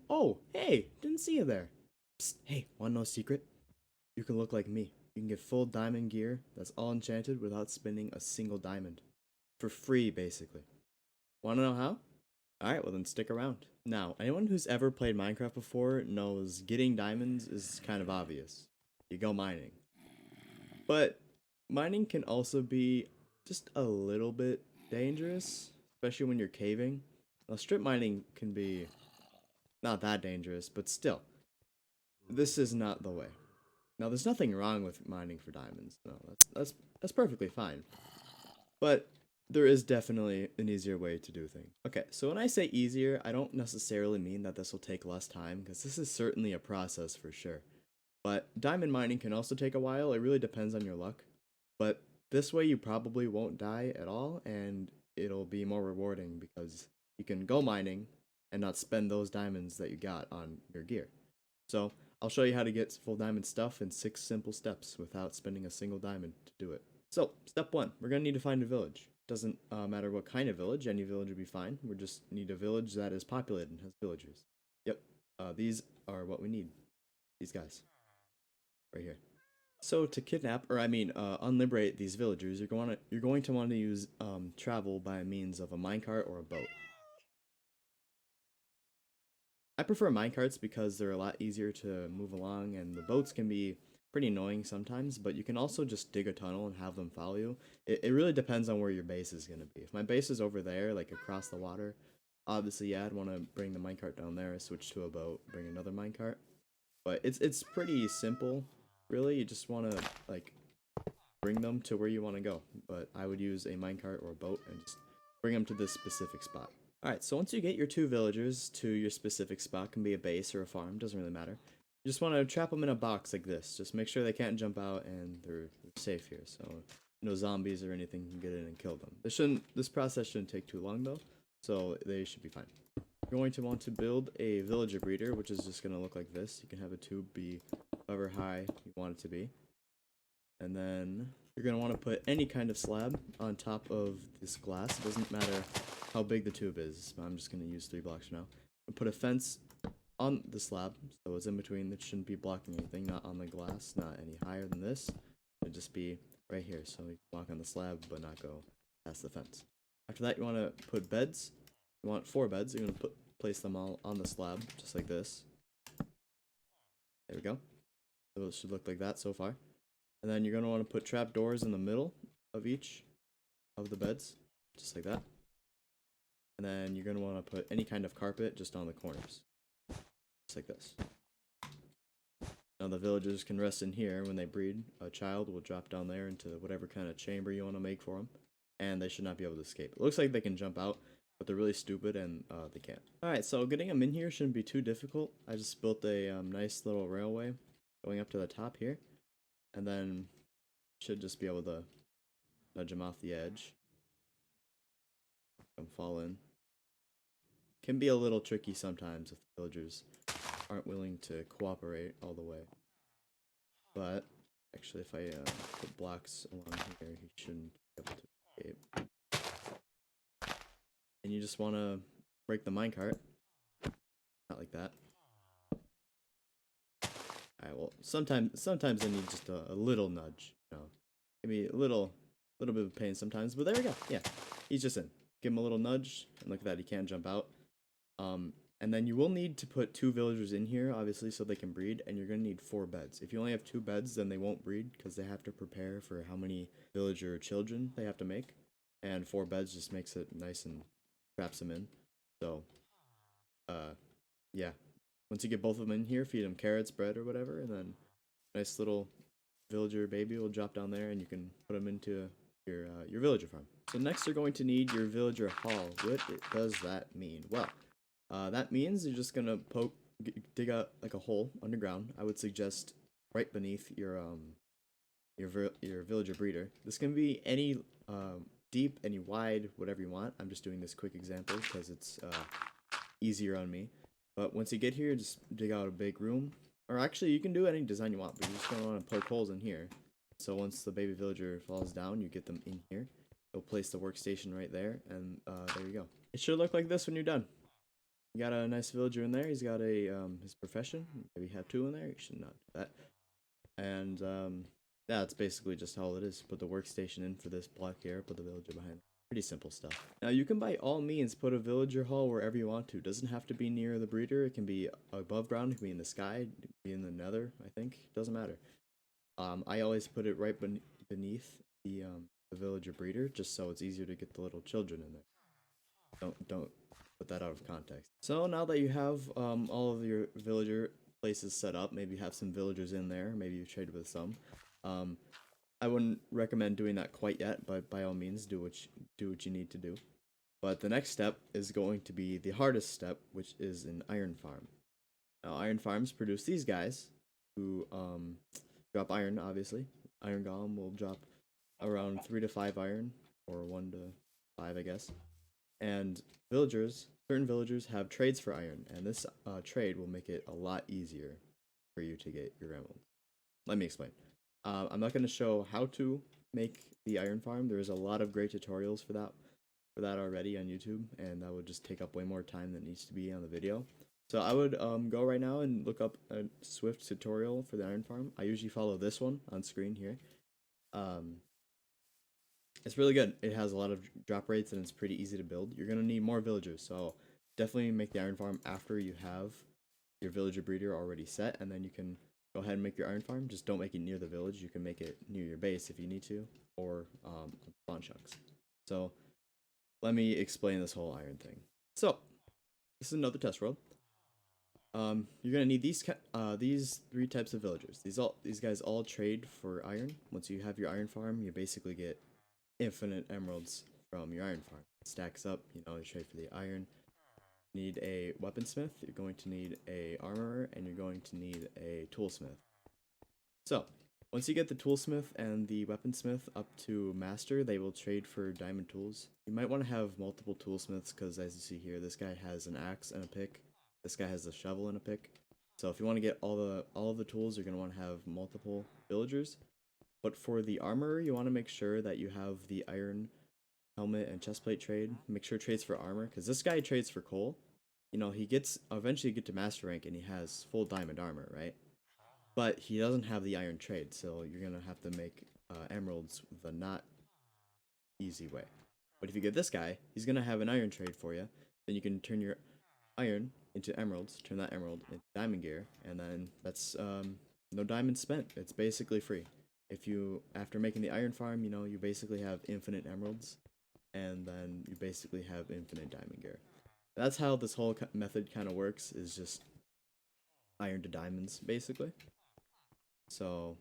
Oh, hey, didn't see you there. Psst, hey, wanna know a secret? You can look like me. You can get full diamond gear that's all enchanted without spending a single diamond. For free, basically. Wanna know how? Alright, well then stick around. Now, anyone who's ever played Minecraft before knows getting diamonds is kind of obvious. You go mining. But mining can also be just a little bit dangerous, especially when you're caving. Now, strip mining can be not that dangerous, but still, this is not the way. Now, there's nothing wrong with mining for diamonds. No, that's perfectly fine. But there is definitely an easier way to do things. Okay, so when I say easier, I don't necessarily mean that this will take less time, because this is certainly a process for sure. But diamond mining can also take a while. It really depends on your luck. But this way you probably won't die at all, and it'll be more rewarding because you can go mining and not spend those diamonds that you got on your gear. So I'll show you how to get full diamond stuff in 6 simple steps without spending a single diamond to do it. So step 1, we're going to need to find a village. Doesn't matter what kind of village, any village would be fine. We just need a village that is populated and has villagers. Yep, these are what we need. These guys, right here. So to kidnap, or I mean, unliberate these villagers, you're going to want to use travel by means of a minecart or a boat. I prefer minecarts because they're a lot easier to move along, and the boats can be pretty annoying sometimes. But you can also just dig a tunnel and have them follow you. It really depends on where your base is going to be. If my base is over there, like across the water, obviously yeah, I'd want to bring the minecart down there, switch to a boat, bring another minecart. But it's pretty simple, really. You just want to like bring them to where you want to go. But I would use a minecart or a boat and just bring them to this specific spot. Alright, so once you get your 2 villagers to your specific spot, can be a base or a farm, doesn't really matter. You just want to trap them in a box like this. Just make sure they can't jump out and they're safe here. So no zombies or anything can get in and kill them. This process shouldn't take too long though, so they should be fine. You're going to want to build a villager breeder, which is just going to look like this. You can have a tube be however high you want it to be. And then you're going to want to put any kind of slab on top of this glass. It doesn't matter how big the tube is. I'm just going to use 3 blocks now. And put a fence on the slab, so it's in between. It shouldn't be blocking anything, not on the glass, not any higher than this. It'd just be right here, so you can walk on the slab but not go past the fence. After that, you want to put beds. You want 4 beds. You're going to place them all on the slab, just like this. There we go. So it should look like that so far. And then you're going to want to put trap doors in the middle of each of the beds, just like that. And then you're going to want to put any kind of carpet just on the corners, just like this. Now the villagers can rest in here. When they breed, a child will drop down there into whatever kind of chamber you want to make for them. And they should not be able to escape. It looks like they can jump out, but they're really stupid and they can't. Alright, so getting them in here shouldn't be too difficult. I just built a nice little railway going up to the top here. And then should just be able to nudge them off the edge. Come fall in. Can be a little tricky sometimes if the villagers aren't willing to cooperate all the way. But actually, if I put blocks along here, he shouldn't be able to escape. And you just want to break the minecart. Not like that. Alright, well, sometimes I need just a little nudge. You know, give me a little bit of pain sometimes, but there we go. Yeah, he's just in. Give him a little nudge, and look at that, he can't jump out. And then you will need to put 2 villagers in here, obviously, so they can breed, and you're going to need 4 beds. If you only have 2 beds, then they won't breed, because they have to prepare for how many villager children they have to make. And 4 beds just makes it nice and traps them in. So, yeah. Once you get both of them in here, feed them carrots, bread, or whatever, and then nice little villager baby will drop down there, and you can put them into your villager farm. So next you're going to need your villager hall. What does that mean? Well, that means you're just gonna dig out like a hole underground. I would suggest right beneath your villager breeder. This can be any deep, any wide, whatever you want. I'm just doing this quick example because it's easier on me. But once you get here, just dig out a big room. Or actually, you can do any design you want, but you're just gonna want to poke holes in here. So once the baby villager falls down, you get them in here. You'll place the workstation right there, and there you go. It should look like this when you're done. You got a nice villager in there. He's got a his profession. Maybe have two in there. You should not do that. And yeah, that's basically just all it is. Put the workstation in for this block here. Put the villager behind. Pretty simple stuff. Now you can by all means put a villager hall wherever you want to. It doesn't have to be near the breeder. It can be above ground. It can be in the sky. It can be in the nether. I think it doesn't matter. I always put it right beneath the villager breeder, just so it's easier to get the little children in there. Don't put that out of context. So now that you have all of your villager places set up, maybe you have some villagers in there, maybe you trade with some. I wouldn't recommend doing that quite yet, but by all means do what you need to do. But the next step is going to be the hardest step, which is an iron farm. Now iron farms produce these guys who drop iron, obviously. Iron golem will drop around 3 to 5 iron, or 1 to 5 I guess. And certain villagers have trades for iron, and this trade will make it a lot easier for you to get your emeralds. Let me explain. I'm not going to show how to make the iron farm. There's a lot of great tutorials for that already on YouTube, and that would just take up way more time than needs to be on the video. So I would go right now and look up a Swift tutorial for the iron farm. I usually follow this one on screen here. It's really good. It has a lot of drop rates and it's pretty easy to build. You're going to need more villagers, so definitely make the iron farm after you have your villager breeder already set, and then you can go ahead and make your iron farm. Just don't make it near the village. You can make it near your base if you need to, or spawn chunks. So let me explain this whole iron thing. So this is another test world. You're gonna need these 3 types of villagers. These guys all trade for iron. Once you have your iron farm, you basically get infinite emeralds from your iron farm. It stacks up, you trade for the iron. You need a weaponsmith, you're going to need a armorer, and you're going to need a toolsmith. So, once you get the toolsmith and the weaponsmith up to master, they will trade for diamond tools. You might want to have multiple toolsmiths because, as you see here, this guy has an axe and a pick. This guy has a shovel and a pick. So if you want to get all of the tools, you're going to want to have multiple villagers. But for the armorer, you want to make sure that you have the iron helmet and chestplate trade. Make sure it trades for armor, because this guy trades for coal. He gets eventually get to master rank and he has full diamond armor, right? But he doesn't have the iron trade, so you're gonna have to make emeralds the not easy way. But if you get this guy, he's gonna have an iron trade for you. Then you can turn your iron into emeralds, turn that emerald into diamond gear, and then that's no diamonds spent. It's basically free. If you, after making the iron farm, you basically have infinite emeralds, and then you basically have infinite diamond gear. That's how this whole method kind of works, is just iron to diamonds, basically. So,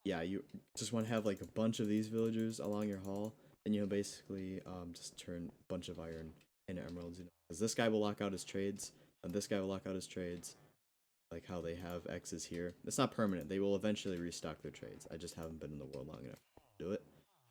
yeah, you just want to have like a bunch of these villagers along your hall, and you'll basically just turn a bunch of iron into emeralds, because this guy will lock out his trades, and this guy will lock out his trades, like how they have X's here. It's not permanent. They will eventually restock their trades. I just haven't been in the world long enough to do it.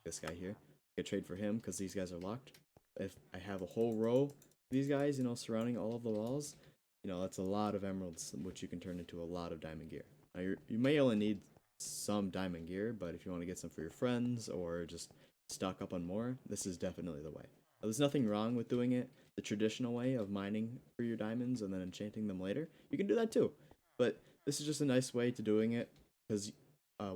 This guy here, I could trade for him because these guys are locked. If I have a whole row of these guys, surrounding all of the walls, that's a lot of emeralds, which you can turn into a lot of diamond gear. Now, you may only need some diamond gear, but if you want to get some for your friends or just stock up on more, this is definitely the way. Now, there's nothing wrong with doing it the traditional way of mining for your diamonds and then enchanting them later. You can do that too, but this is just a nice way to doing it, because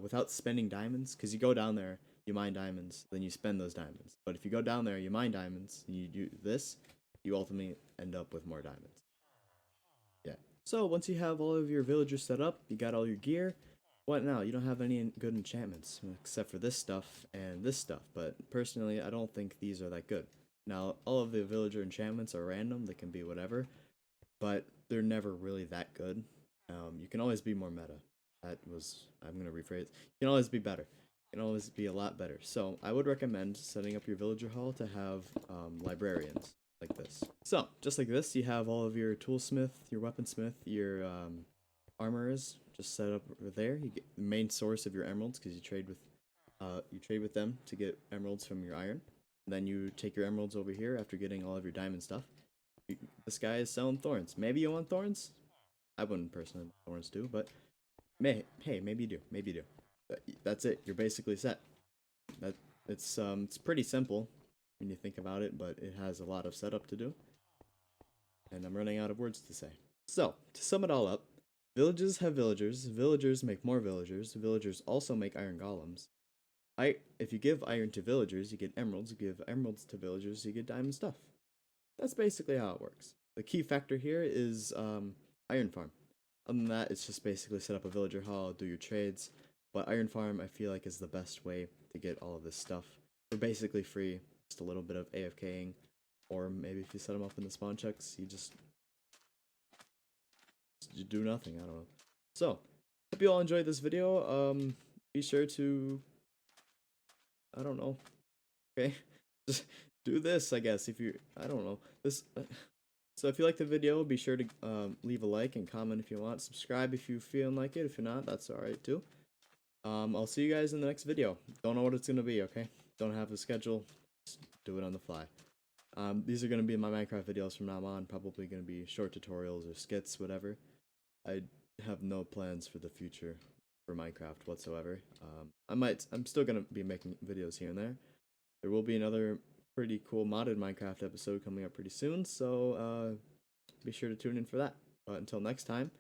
without spending diamonds, because you go down there, you mine diamonds, then you spend those diamonds. But if you go down there, you mine diamonds, and you do this, you ultimately end up with more diamonds. Yeah. So once you have all of your villagers set up, you got all your gear. What now? You don't have any good enchantments except for this stuff and this stuff. But personally, I don't think these are that good. Now, all of the villager enchantments are random. They can be whatever, but they're never really that good. You can always be more meta. I'm going to rephrase. You can always be better. You can always be a lot better. So I would recommend setting up your villager hall to have librarians like this. So just like this, you have all of your toolsmith, your weaponsmith, your armorers just set up over there. You get the main source of your emeralds, because you trade with them to get emeralds from your iron. And then you take your emeralds over here after getting all of your diamond stuff. This guy is selling thorns. Maybe you want thorns? I wouldn't personally want thorns too, but hey, maybe you do. Maybe you do. That's it. You're basically set. It's pretty simple when you think about it, but it has a lot of setup to do. and I'm running out of words to say. So, to sum it all up, villages have villagers, villagers make more villagers, villagers also make iron golems. If you give iron to villagers, you get emeralds, you give emeralds to villagers, you get diamond stuff. That's basically how it works. The key factor here is iron farm. Other than that, it's just basically set up a villager hall, do your trades. But iron farm, I feel like, is the best way to get all of this stuff for basically free. Just a little bit of AFKing, or maybe if you set them up in the spawn checks, you do nothing. I don't know. So, hope you all enjoyed this video. Be sure to, I don't know. Okay, just do this, I guess. If you, I don't know this. So if you like the video, be sure to leave a like and comment if you want. Subscribe if you feel like it. If you're not, that's alright too. I'll see you guys in the next video. Don't know what it's gonna be, okay? Don't have a schedule. Just do it on the fly. These are gonna be my Minecraft videos from now on. Probably gonna be short tutorials or skits, whatever. I have no plans for the future for Minecraft whatsoever. I'm still gonna be making videos here and there. There will be another pretty cool modded Minecraft episode coming up pretty soon, so be sure to tune in for that. But until next time,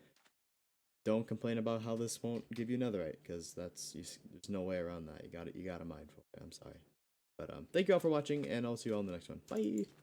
don't complain about how this won't give you netherite, because there's no way around that. You got to mine for it. I'm sorry. But thank you all for watching, and I'll see you all in the next one. Bye!